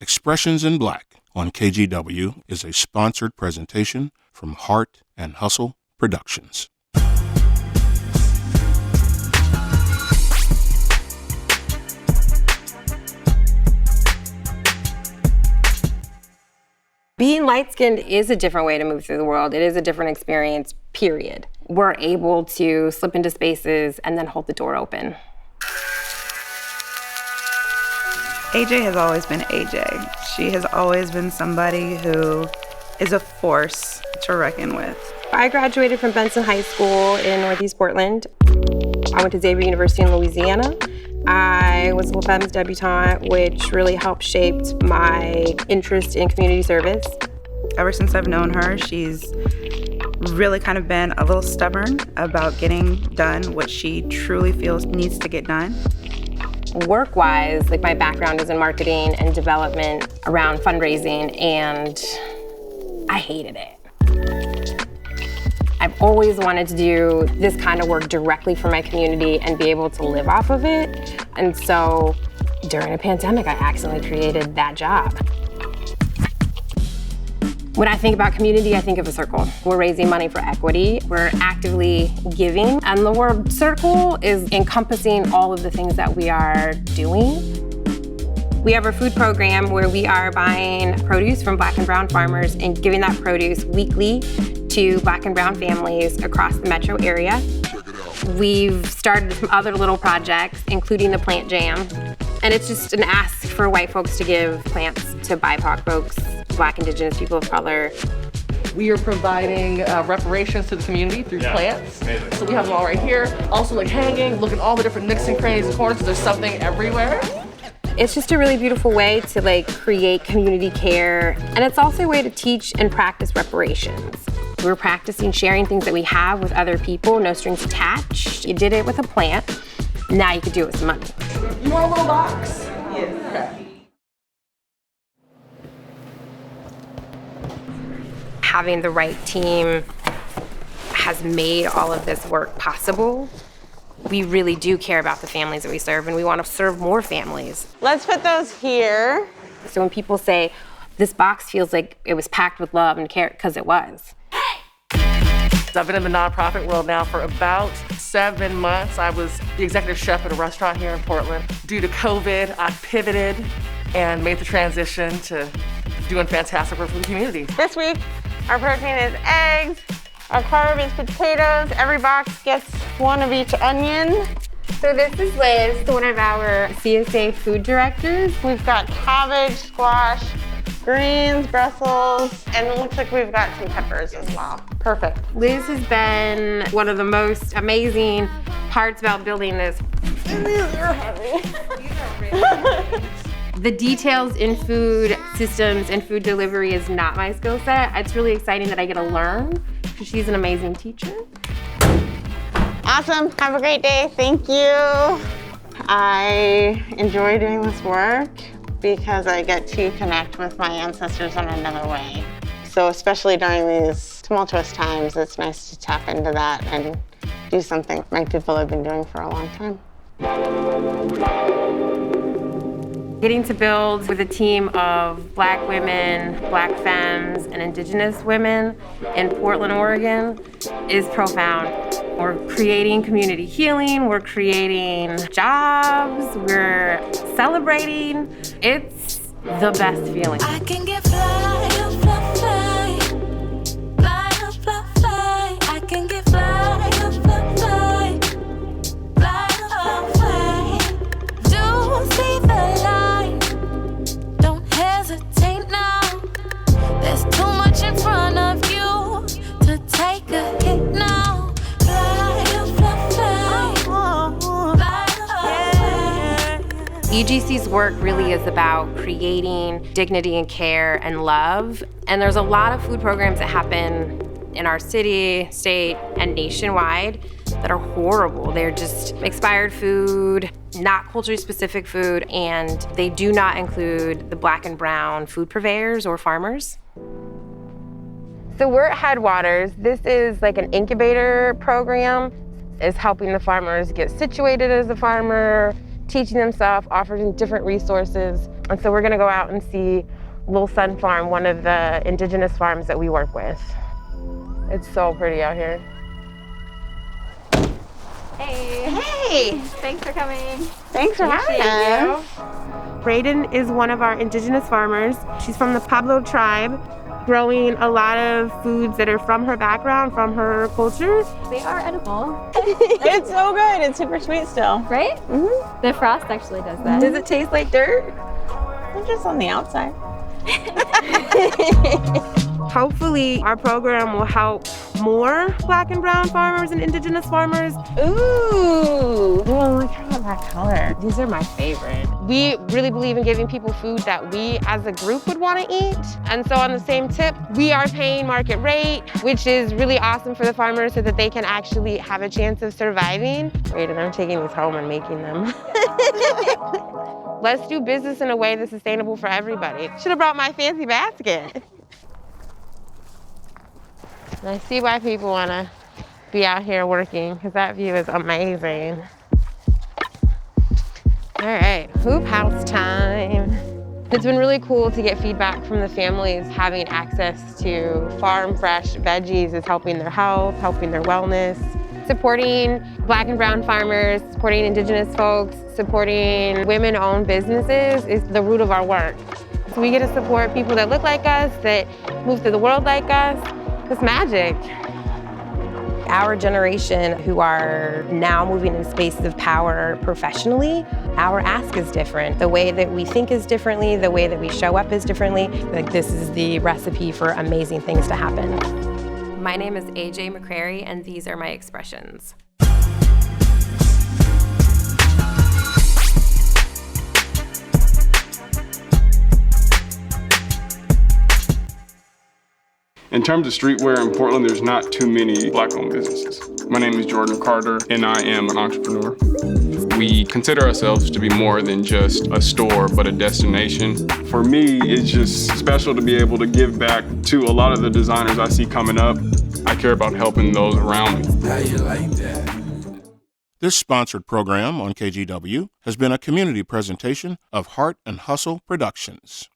Expressions in Black on KGW is a sponsored presentation from Heart and Hustle Productions. Being light-skinned is a different way to move through the world. It is a different experience, period. We're able to slip into spaces and then hold the door open. AJ has always been AJ. She has always been somebody who is a force to reckon with. I graduated from Benson High School in Northeast Portland. I went to Xavier University in Louisiana. I was a La Femmes debutante, which really helped shape my interest in community service. Ever since I've known her, she's really kind of been a little stubborn about getting done what she truly feels needs to get done. Work-wise, like my background is in marketing and development around fundraising, and I hated it. I've always wanted to do this kind of work directly for my community and be able to live off of it. And so during a pandemic, I accidentally created that job. When I think about community, I think of a circle. We're raising money for equity. We're actively giving. And the word circle is encompassing all of the things that we are doing. We have a food program where we are buying produce from Black and brown farmers and giving that produce weekly to Black and brown families across the metro area. We've started some other little projects, including the Plant Jam. And it's just an ask for white folks to give plants to BIPOC folks, Black, Indigenous, people of color. We are providing reparations to the community through plants. Amazing. So we have them all right here. Also like hanging, look at all the different nooks and crannies and corners, because there's something everywhere. It's just a really beautiful way to create community care. And it's also a way to teach and practice reparations. We're practicing sharing things that we have with other people, no strings attached. You did it with a plant, now you could do it with some money. You want a little box? Yes. Okay. Having the right team has made all of this work possible. We really do care about the families that we serve, and we want to serve more families. Let's put those here. So when people say, this box feels like it was packed with love and care, because it was. I've been in the nonprofit world now for about 7 months. I was the executive chef at a restaurant here in Portland. Due to COVID, I pivoted and made the transition to doing fantastic work for the community. This week, our protein is eggs, our carb is potatoes. Every box gets one of each onion. So this is Liz, one of our CSA food directors. We've got cabbage, squash, greens, Brussels, and it looks like we've got some peppers as well. Perfect. Liz has been one of the most amazing parts about building this. And these are heavy. The details in food systems and food delivery is not my skill set. It's really exciting that I get to learn because she's an amazing teacher. Awesome. Have a great day. Thank you. I enjoy doing this work because I get to connect with my ancestors in another way. So especially during these tumultuous times, it's nice to tap into that and do something my people have been doing for a long time. Getting to build with a team of Black women, Black femmes, and Indigenous women in Portland, Oregon is profound. We're creating community healing, we're creating jobs, we're celebrating. It's the best feeling. I can get fly, fly, fly, fly, fly, fly. I can get fly, fly, fly, fly, fly, fly. Do see the light, don't hesitate now. There's too much in front of you to take a hit now. EGC's work really is about creating dignity and care and love. And there's a lot of food programs that happen in our city, state, and nationwide that are horrible. They're just expired food, not culturally specific food, and they do not include the Black and brown food purveyors or farmers. So we're at Headwaters. This is like an incubator program. It's helping the farmers get situated as a farmer, teaching them stuff, offering different resources. And so we're gonna go out and see Little Sun Farm, one of the indigenous farms that we work with. It's so pretty out here. Hey. Hey, Thanks for coming. thanks for having us. Brayden is one of our indigenous farmers. She's from the Pablo tribe, growing a lot of foods that are from her background, from her culture. They are edible, It's so good. It's super sweet still. right? Mm-hmm. The frost actually does that. Does it taste like dirt? It's just on the outside. Hopefully, our program will help more Black and brown farmers and indigenous farmers. Ooh. Oh, look at that color. These are my favorite. We really believe in giving people food that we as a group would want to eat. And so on the same tip, we are paying market rate, which is really awesome for the farmers so that they can actually have a chance of surviving. Great, and I'm taking these home and making them. Let's do business in a way that's sustainable for everybody. Should have brought my fancy basket. And I see why people want to be out here working, because that view is amazing. All right, hoop house time. It's been really cool to get feedback from the families. Having access to farm fresh veggies is helping their health, helping their wellness. Supporting Black and brown farmers, supporting indigenous folks, supporting women-owned businesses is the root of our work. So we get to support people that look like us, that move through the world like us. It's magic. Our generation who are now moving in spaces of power professionally, our ask is different. The way that we think is differently, the way that we show up is differently. Like, this is the recipe for amazing things to happen. My name is AJ McCreary, and these are my expressions. In terms of streetwear in Portland, there's not too many Black-owned businesses. My name is Jordan Carter, and I am an entrepreneur. We consider ourselves to be more than just a store, but a destination. For me, it's just special to be able to give back to a lot of the designers I see coming up. I care about helping those around me. How you like that? This sponsored program on KGW has been a community presentation of Heart and Hustle Productions.